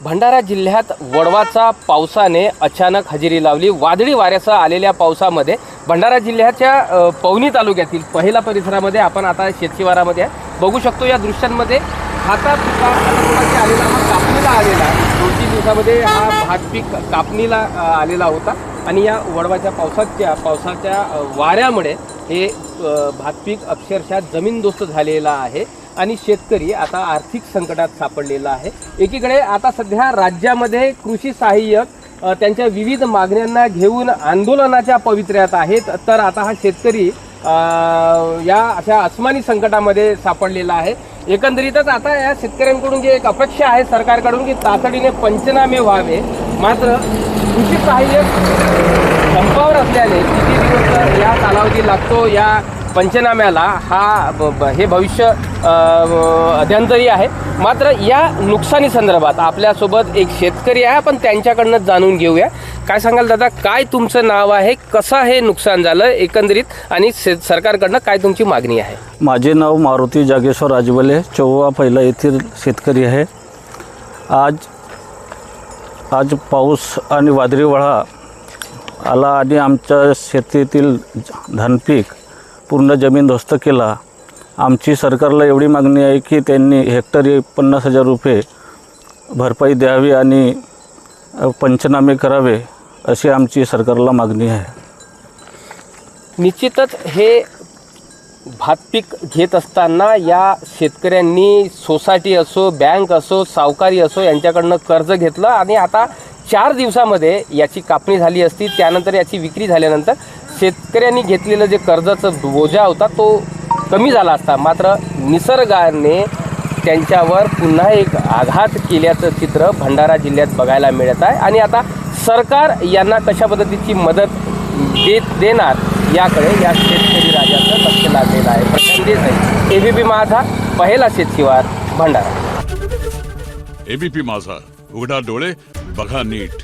भंडारा जिल्ह्यात वडवाचा पावसाने अचानक हजेरी लावली। वादळी वाऱ्यासह आलेल्या पावसामध्ये भंडारा जिल्ह्याच्या पवनी तालुक्यातील पहिला परिसरामध्ये आपण आता शेतशिवारामध्ये बघू शकतो। या दृश्यांमध्ये हातात आलेला हा कापणीला आलेला 2-3 दिवसामध्ये हा भात पीक कापणीला आलेला होता आणि या वडवाच्या पावसाच्या वाऱ्यामुळे हे भात पीक अक्षरशः जमीनदोस्त झालेला आहे आणि शेतकरी आता आर्थिक संकटात सापडलेला आहे। एकीकडे आता सध्या राज्यामध्ये कृषी सहाय्यक त्यांच्या विविध मागण्यांना घेऊन आंदोलनाच्या पवित्र्यात आहेत, तर आता हा शेतकरी या अशा अस्मानी संकटामध्ये सापडलेला आहे। एकंदरीतच आता या शेतकऱ्यांकडून जी एक अपेक्षा आहे सरकारकडून की तातडीने पंचनामे व्हावे, मात्र कृषी सहाय्यक संपावर असल्याने किती दिवस या कालावधी लागतो या पंचनाम्याला हे भविष्य अध्यंतरी आहे। मात्र या नुकसानी संदर्भात आपल्यासोबत एक शेतकरी आहे, आपण त्यांच्याकडनं जाणून घेऊया। काय सांगाल दादा, काय तुमचं नाव आहे, कसं हे नुकसान झालं एकंदरीत आणि सरकारकडनं काय तुमची मागणी आहे? माझे नाव मारुती जागेश्वर राजवले, चौवा पहिला येथील शेतकरी आहे। आज पाऊस आणि वादळी वारा आला आणि आमच्या शेतीतील धानपीक पूर्ण जमीनदोस्त केला। आमची सरकारला एवढी मागणी आहे की त्यांनी हेक्टरी 50,000 रुपये भरपाई द्यावी आणि पंचनामे करावे, अशी आमची सरकारला मागणी आहे। निश्चितच हे भात पीक घेत असताना या शेतकऱ्यांनी सोसायटी असो, बँक असो, सावकारी असो यांच्याकडनं कर्ज घेतलं आणि आता 4 दिवसामध्ये याची कापणी झाली असती, त्यानंतर याची विक्री झाल्यानंतर शेतकऱ्यांनी घेतलेलं जे कर्जाचं बोजा होता तो कमी झाला असता। मात्र निसर्गाने त्यांच्यावर पुन्हा एक आघात केल्याचं चित्र भंडारा जिल्ह्यात बघायला मिळत आहे आणि आता सरकार यांना कशा पद्धतीची मदत देणार याकडे या शेतकरी राजाचं लक्ष लागलेलं आहे। प्रशांत देसाई, एबीपी माझा, पहिला शेतशिवार, भंडारा। एबीपी माझा, उघडा डोळे बघा नीट।